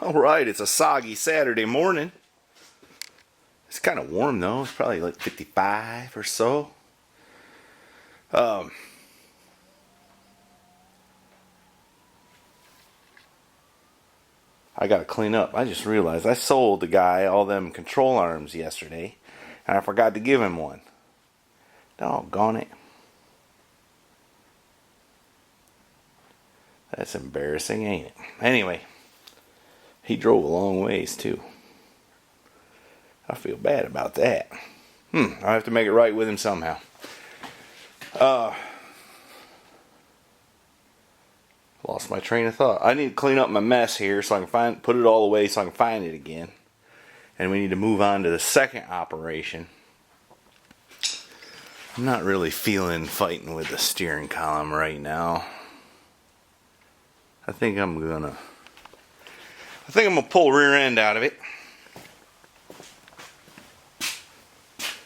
Alright, it's a soggy Saturday morning. It's kind of warm though. It's probably like 55 or so. I gotta clean up. I just realized I sold the guy all them control arms yesterday, and I forgot to give him one. Doggone it. That's embarrassing, ain't it? Anyway, he drove a long ways too. I feel bad about that. I have to make it right with him somehow. Lost my train of thought. I need to clean up my mess here so I can put it all away so I can find it again. And we need to move on to the second operation. I'm not really feeling fighting with the steering column right now. I think I'm gonna pull rear end out of it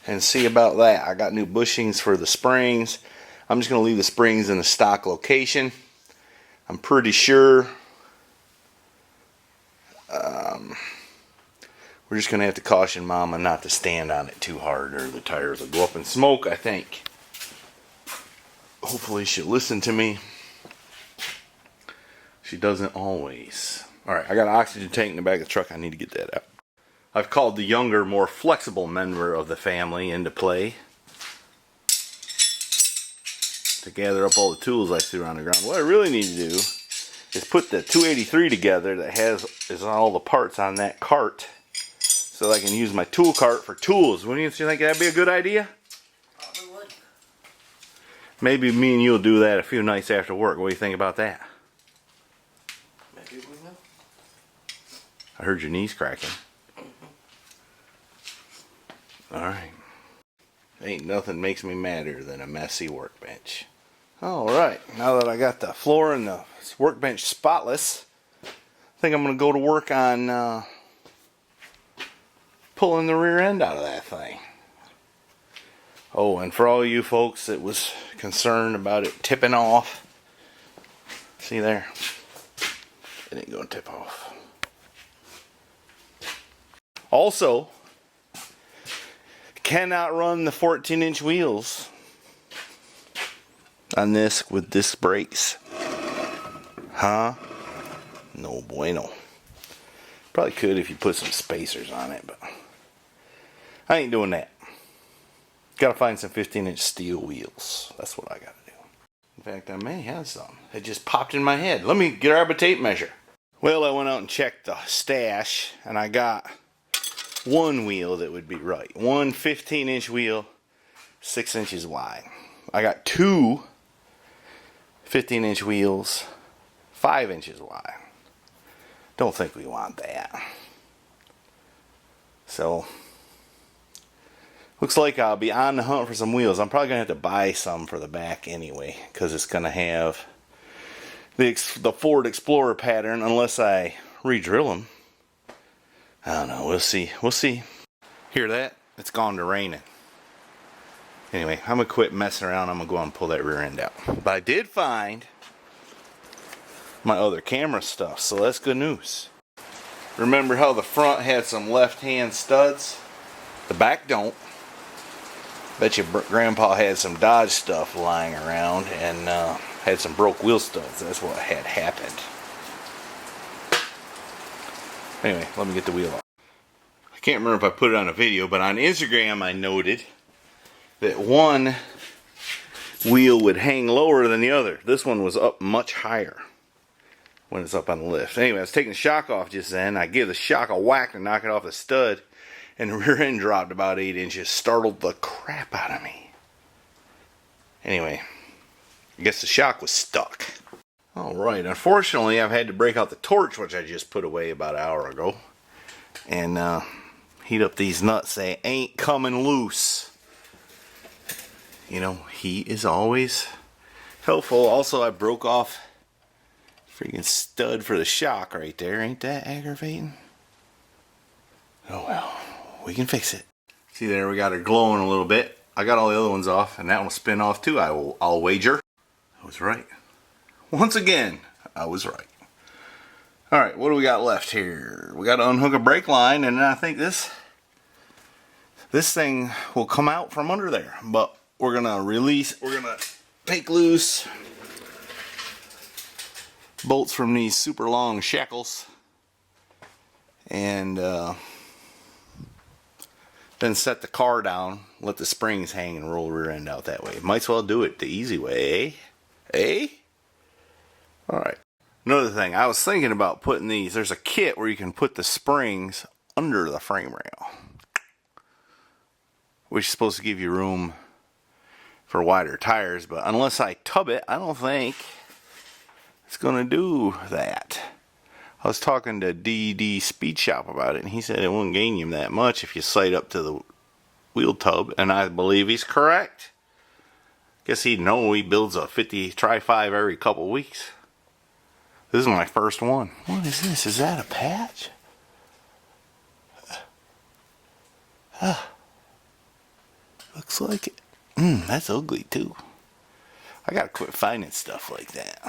and see about that. I got new bushings for the springs. I'm just gonna leave the springs in the stock location. I'm pretty sure we're just gonna have to caution Mama not to stand on it too hard or the tires will go up in smoke, I think. Hopefully she'll listen to me. She doesn't always. Alright, I got an oxygen tank in the back of the truck. I need to get that out. I've called the younger, more flexible member of the family into play to gather up all the tools I threw on the ground. What I really need to do is put the 283 together that is all the parts on that cart so that I can use my tool cart for tools. Wouldn't you think that'd be a good idea? Probably would. Maybe me and you'll do that a few nights after work. What do you think about that? Maybe we will. I heard your knees cracking. Alright. Ain't nothing makes me madder than a messy workbench. Alright, now that I got the floor and the workbench spotless, I think I'm going to go to work on pulling the rear end out of that thing. Oh, and for all you folks that was concerned about it tipping off, see there? It ain't going to tip off. Also, cannot run the 14-inch wheels on this with disc brakes. Huh? No bueno. Probably could if you put some spacers on it, but I ain't doing that. Gotta find some 15-inch steel wheels. That's what I gotta do. In fact, I may have some. It just popped in my head. Let me grab a tape measure. Well, I went out and checked the stash, and I got one wheel that would be right. One 15-inch wheel, 6 inches wide. I got two 15-inch wheels, 5 inches wide. Don't think we want that. So, looks like I'll be on the hunt for some wheels. I'm probably going to have to buy some for the back anyway, because it's going to have the Ford Explorer pattern unless I re-drill them. I don't know. We'll see. We'll see. Hear that? It's gone to raining. Anyway, I'm going to quit messing around. I'm going to go and pull that rear end out. But I did find my other camera stuff, so that's good news. Remember how the front had some left-hand studs? The back don't. Bet you Grandpa had some Dodge stuff lying around and had some broke wheel studs. That's what had happened. Anyway, let me get the wheel off. I can't remember if I put it on a video, but on Instagram I noted that one wheel would hang lower than the other. This one was up much higher when it's up on the lift. Anyway, I was taking the shock off just then. I give the shock a whack to knock it off the stud, and the rear end dropped about 8 inches. Startled the crap out of me. Anyway, I guess the shock was stuck. Alright, unfortunately I've had to break out the torch, which I just put away about an hour ago, and heat up these nuts. They ain't coming loose. You know, heat is always helpful. Also, I broke off freaking stud for the shock right there. Ain't that aggravating? Oh well, we can fix it. See there, we got her glowing a little bit. I got all the other ones off, and that one will spin off too, I'll wager. I was right. Once again, I was right. Alright, what do we got left here? We got to unhook a brake line, and then I think this thing will come out from under there. But we're going to take loose bolts from these super long shackles, and then set the car down, let the springs hang and roll rear end out that way. Might as well do it the easy way, eh? Alright. Another thing, I was thinking about putting these, there's a kit where you can put the springs under the frame rail, which is supposed to give you room for wider tires, but unless I tub it, I don't think it's gonna do that. I was talking to DD Speed Shop about it, and he said it wouldn't gain you that much if you sight up to the wheel tub, and I believe he's correct. Guess he'd know he builds a 50 Tri-5 every couple weeks. This is my first one. What is this? Is that a patch? Looks like it. That's ugly too. I gotta quit finding stuff like that.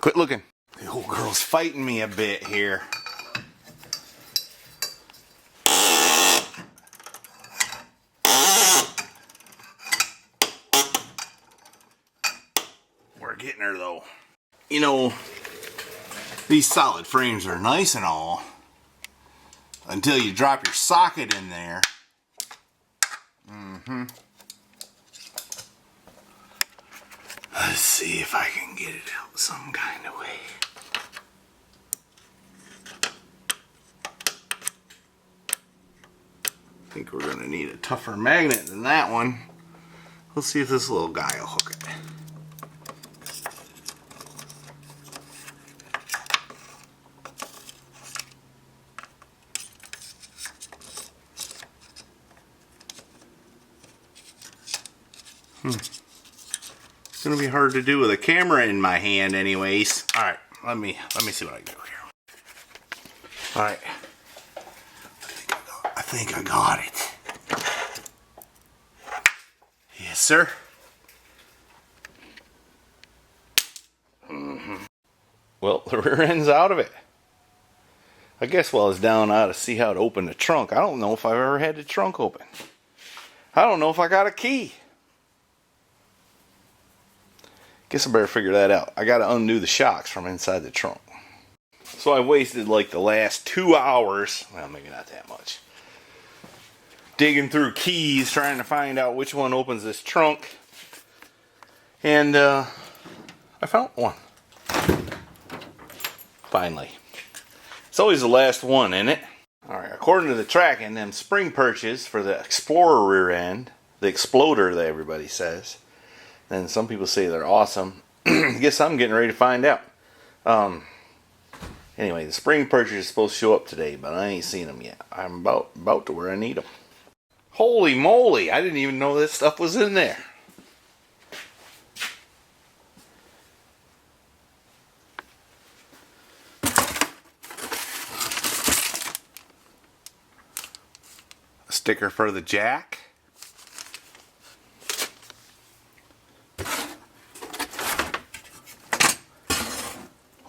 Quit looking. The old girl's fighting me a bit here. We're getting her though. You know, these solid frames are nice and all until you drop your socket in there. Let's see if I can get it out some kind of way. I think we're going to need a tougher magnet than that one. Let's see if this little guy will hook it. It's gonna be hard to do with a camera in my hand anyways. Alright, let me see what I can do here. Alright. I think I got it. Yes, sir. Well, the rear end's out of it. I guess while it's down, I ought to see how to open the trunk. I don't know if I've ever had the trunk open. I don't know if I got a key. Guess I better figure that out. I gotta undo the shocks from inside the trunk. So I wasted like the last 2 hours, well maybe not that much, digging through keys trying to find out which one opens this trunk. And I found one. Finally. It's always the last one, isn't it? Alright, according to the tracking, them spring perches for the Explorer rear end, the Exploder that everybody says, and some people say they're awesome. I guess I'm getting ready to find out. Anyway, the spring perches is supposed to show up today, but I ain't seen them yet. I'm about to where I need them. Holy moly, I didn't even know this stuff was in there. A sticker for the jack.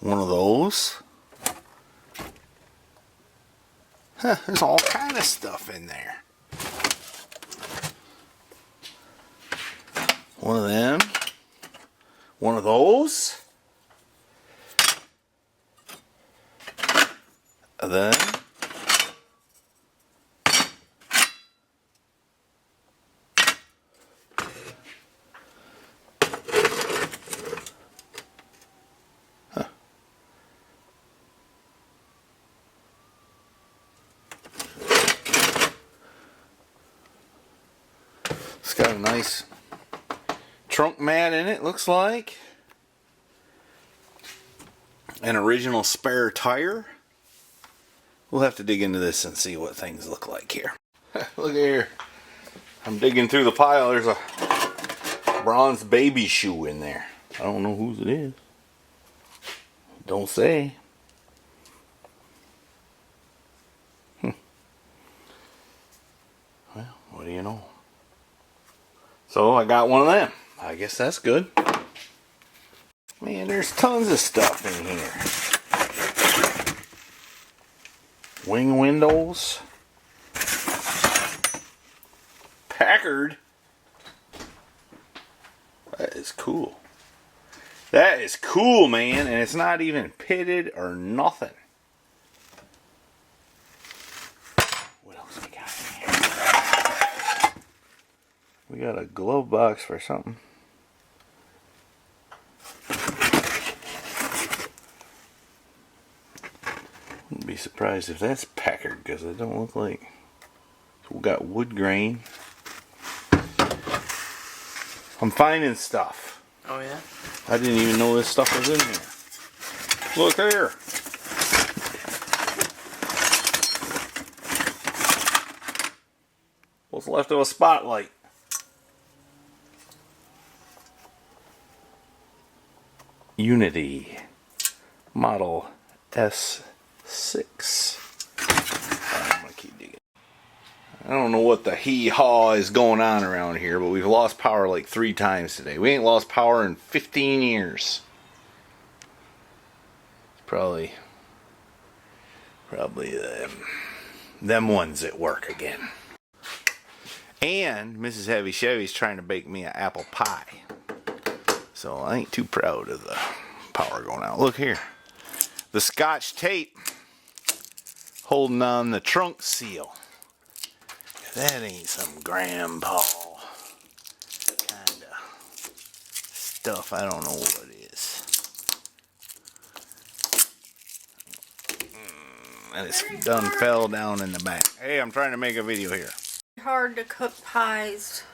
One of those. Huh, there's all kind of stuff in there. One of them. One of those. And then it's got a nice trunk mat in it, looks like. An original spare tire. We'll have to dig into this and see what things look like here. Look here. I'm digging through the pile. There's a bronze baby shoe in there. I don't know whose it is. Don't say. Well, what do you know? So I got one of them. I guess that's good. Man, there's tons of stuff in here. Wing windows. Packard. That is cool. That is cool, man. And it's not even pitted or nothing. What else we got in here? We got a glove box for something. Wouldn't be surprised if that's Packard, because it don't look like. So we got wood grain. I'm finding stuff. Oh yeah? I didn't even know this stuff was in here. Look here. What's left of a spotlight? Unity. Model S6. I'm gonna keep digging. I don't know what the hee-haw is going on around here, but we've lost power like 3 times today. We ain't lost power in 15 years. Probably them ones at work again. And Mrs. Heavy Chevy's trying to bake me an apple pie. So I ain't too proud of the power going out. Look here. The Scotch tape holding on the trunk seal. That ain't some grandpa kind of stuff. I don't know what it is. And it's done fell down in the back. Hey, I'm trying to make a video here. Hard to cook pies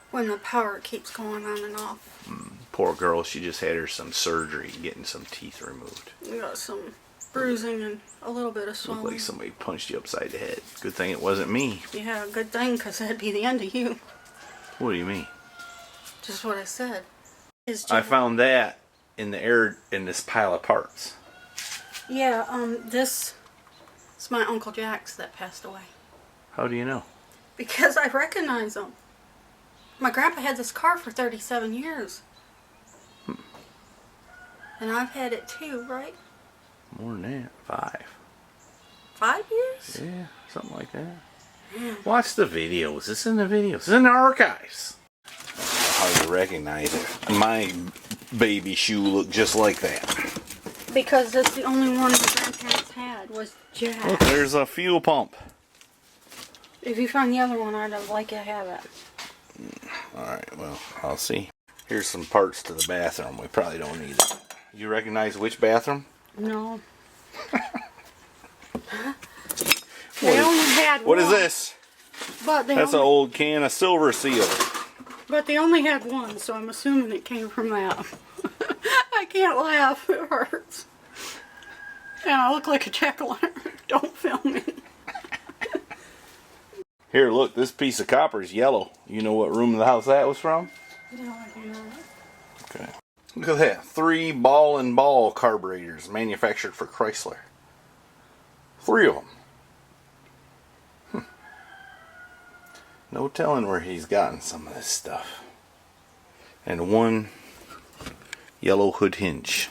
when the power keeps going on and off. Poor girl, she just had her some surgery, getting some teeth removed. You got some bruising and a little bit of swelling. Looked like somebody punched you upside the head. Good thing it wasn't me. Yeah, good thing, because that'd be the end of you. What do you mean? Just what I said. I found that in the air in this pile of parts. Yeah, this is my Uncle Jack's that passed away. How do you know? Because I recognize him. My grandpa had this car for 37 years. And I've had it too, right? More than that. 5. 5 years? Yeah, something like that. Watch the videos. It's in the videos. It's in the archives. I don't know how you recognize it. My baby shoe looked just like that. Because that's the only one my grandparents had, was Jack. Look, there's a fuel pump. If you find the other one, I'd like to have it. Alright, well, I'll see. Here's some parts to the bathroom. We probably don't need it. You recognize which bathroom? No. They only had one. What is this? But That's an old can of Silver Seal. But they only had one, so I'm assuming it came from that. I can't laugh. It hurts. And I look like a jack-o'-lantern. Don't film me. Here, look, this piece of copper is yellow. You know what room of the house that was from? No, I do not. Okay. Look at that. 3 ball and ball carburetors manufactured for Chrysler. 3 of them. No telling where he's gotten some of this stuff. And 1 yellow hood hinge.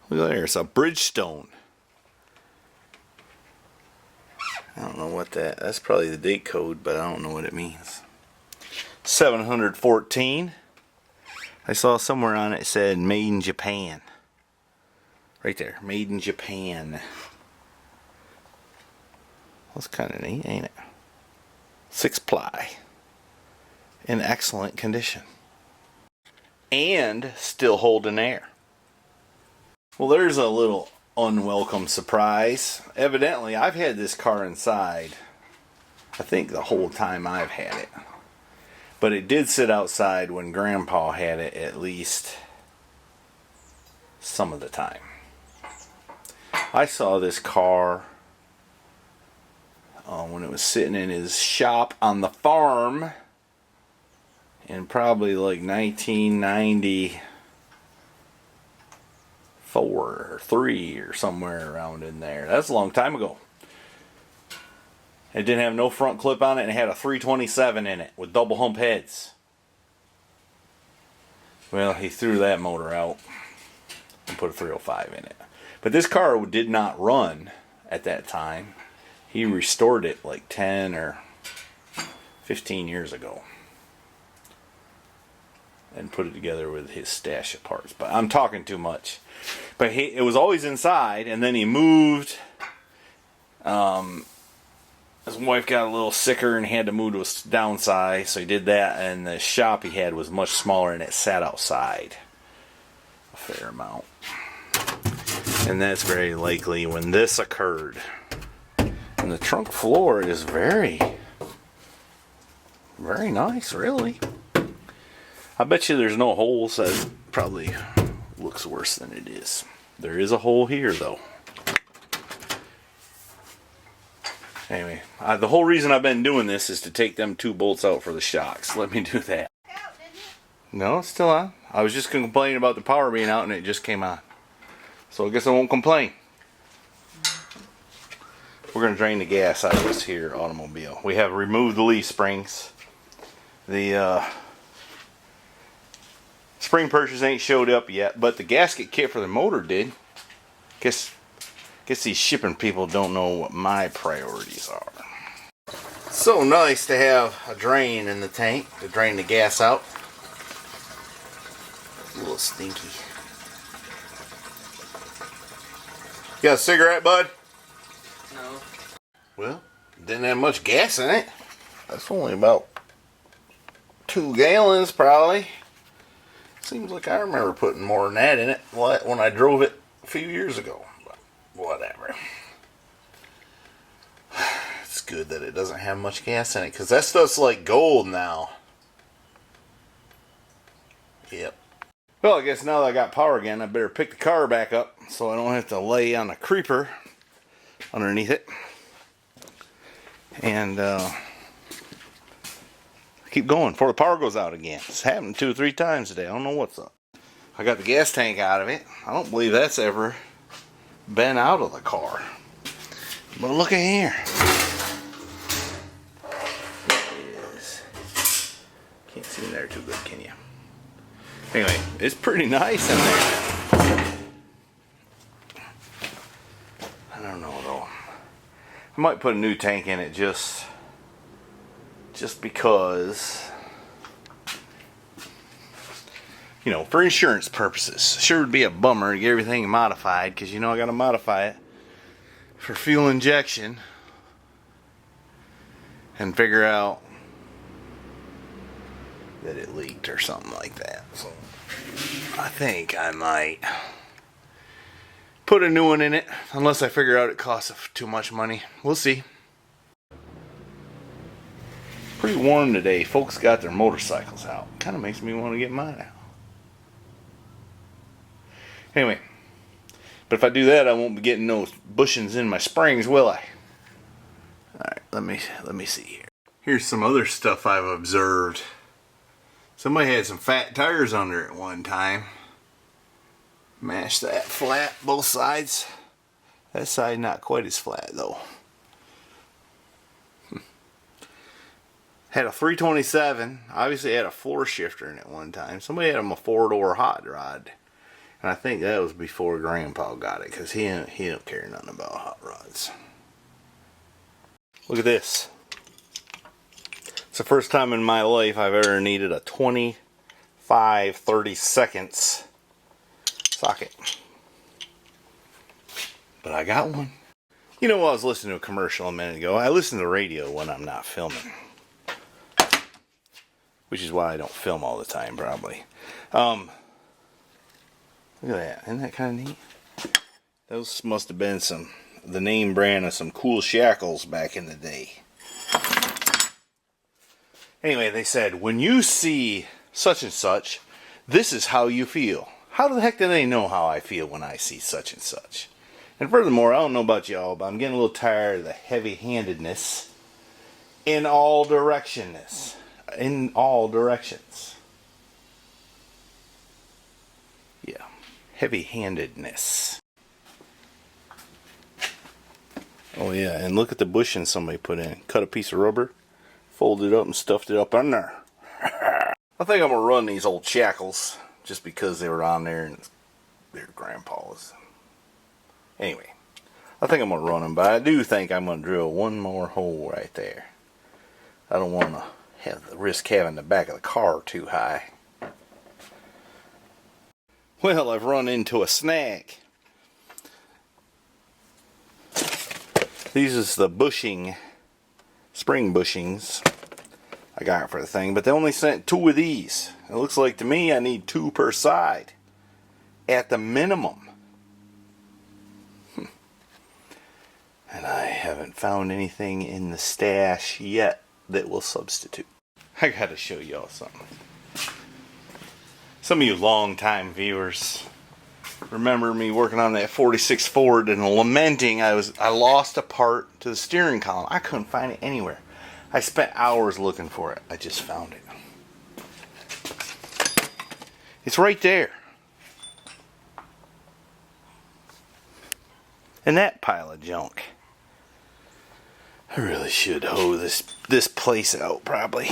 Look there, it's a Bridgestone. I don't know what that's probably the date code, but I don't know what it means. 714. I saw somewhere on it said made in Japan. Right there, made in Japan. That's kind of neat, ain't it? 6-ply. In excellent condition. And still holding air. Well, there's a little unwelcome surprise. Evidently, I've had this car inside, I think the whole time I've had it. But it did sit outside when Grandpa had it at least some of the time. I saw this car when it was sitting in his shop on the farm in probably like 1994 or 3 or somewhere around in there. That's a long time ago. It didn't have no front clip on it, and it had a 327 in it with double hump heads. Well, he threw that motor out and put a 305 in it. But this car did not run at that time. He restored it like 10 or 15 years ago and put it together with his stash of parts. But I'm talking too much. But it was always inside, and then he moved. His wife got a little sicker and had to move to a downsize, so he did that, and the shop he had was much smaller, and it sat outside a fair amount. And that's very likely when this occurred. And the trunk floor is very, very nice, really. I bet you there's no holes. That probably looks worse than it is. There is a hole here, though. Anyway, the whole reason I've been doing this is to take them 2 bolts out for the shocks. Let me do that. No, it's still on. I was just complaining about the power being out and it just came on. So I guess I won't complain. We're going to drain the gas out of this here automobile. We have removed the leaf springs. The spring purchase ain't showed up yet, but the gasket kit for the motor did. Guess these shipping people don't know what my priorities are. So nice to have a drain in the tank to drain the gas out. A little stinky. You got a cigarette, bud? No. Well, didn't have much gas in it. That's only about 2 gallons, probably. Seems like I remember putting more than that in it when I drove it a few years ago. But whatever. It's good that it doesn't have much gas in it, because that stuff's like gold now. Yep. Well, I guess now that I got power again, I better pick the car back up so I don't have to lay on a creeper underneath it. And keep going before the power goes out again. It's happened 2 or 3 times today. I don't know what's up. I got the gas tank out of it. I don't believe that's ever been out of the car. But look at here. It is. Can't see in there too good, can you? Anyway, it's pretty nice in there. I don't know though. I might put a new tank in it just because, you know, for insurance purposes. Sure would be a bummer to get everything modified, because you know I gotta modify it for fuel injection and figure out that it leaked or something like that. So I think I might put a new one in it, unless I figure out it costs too much money. We'll see. Pretty warm today. Folks got their motorcycles out. Kind of makes me want to get mine out. Anyway, but if I do that, I won't be getting no bushings in my springs, will I? Alright, let me see here. Here's some other stuff I've observed. Somebody had some fat tires under it one time. Mashed that flat, both sides. That side not quite as flat though. Had a 327. Obviously had a floor shifter in it one time. Somebody had him a 4-door hot rod. And I think that was before Grandpa got it, because he don't care nothing about hot rods. Look at this. It's the first time in my life I've ever needed a 25/32 socket. But I got one. You know, I was listening to a commercial a minute ago. I listen to the radio when I'm not filming. Which is why I don't film all the time, probably. Look at that. Isn't that kind of neat? Those must have been the name brand of some cool shackles back in the day. Anyway, they said, when you see such and such, this is how you feel. How the heck do they know how I feel when I see such and such? And furthermore, I don't know about y'all, but I'm getting a little tired of the heavy-handedness in all directions. In all directions. Yeah. Heavy-handedness. Oh yeah, and look at the bushing somebody put in. Cut a piece of rubber, folded it up and stuffed it up in there. I think I'm going to run these old shackles just because they were on there and they're grandpa's. Anyway, I think I'm going to run them, but I do think I'm going to drill one more hole right there. I don't want to have the risk having the back of the car too high. Well, I've run into a snag. These is the bushing, spring bushings I got for the thing, but they only sent 2 of these. It looks like to me I need 2 per side at the minimum. And I haven't found anything in the stash yet that will substitute. I gotta show y'all something. Some of you long-time viewers remember me working on that 46 Ford and lamenting I lost a part to the steering column. I couldn't find it anywhere. I spent hours looking for it. I just found it. It's right there. In that pile of junk. I really should hoe this place out probably.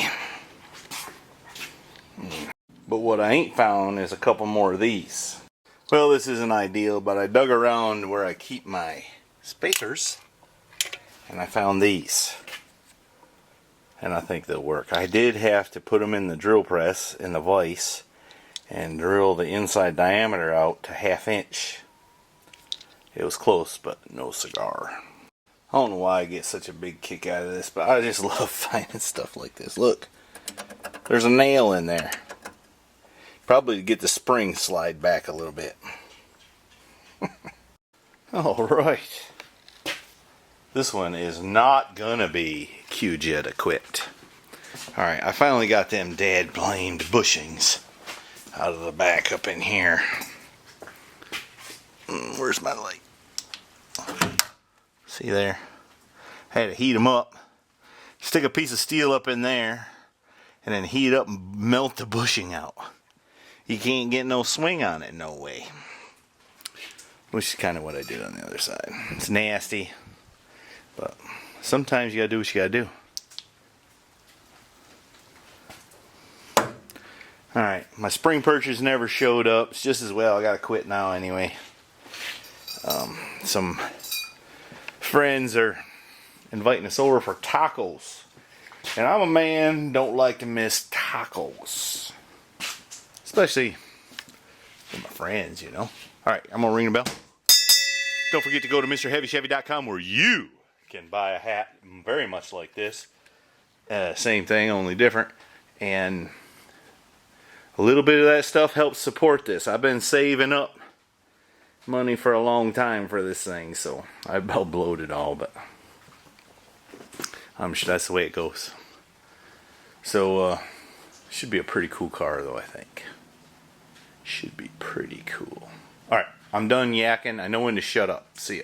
But what I ain't found is a couple more of these. Well, this isn't ideal, but I dug around where I keep my spacers and I found these. And I think they'll work. I did have to put them in the drill press in the vise and drill the inside diameter out to 1/2 inch. It was close, but no cigar. I don't know why I get such a big kick out of this, but I just love finding stuff like this. Look, there's a nail in there. Probably to get the spring slide back a little bit. Alright. This one is not gonna be Q-Jet equipped. Alright, I finally got them dad blamed bushings out of the back up in here. Where's my light? See there? I had to heat them up. Stick a piece of steel up in there and then heat it up and melt the bushing out. You can't get no swing on it, no way. Which is kind of what I did on the other side. It's nasty, but sometimes you gotta do what you gotta do. Alright, my spring purchase never showed up. It's just as well, I gotta quit now anyway. Some friends are inviting us over for tacos. And I'm a man, don't like to miss tacos. Especially with my friends, you know. Alright, I'm going to ring the bell. Don't forget to go to MrHeavyChevy.com where you can buy a hat very much like this. Same thing, only different. And a little bit of that stuff helps support this. I've been saving up money for a long time for this thing, so I about blowed it all, but I'm sure that's the way it goes. So, should be a pretty cool car though, I think. Should be pretty cool. Alright, I'm done yakking. I know when to shut up. See ya.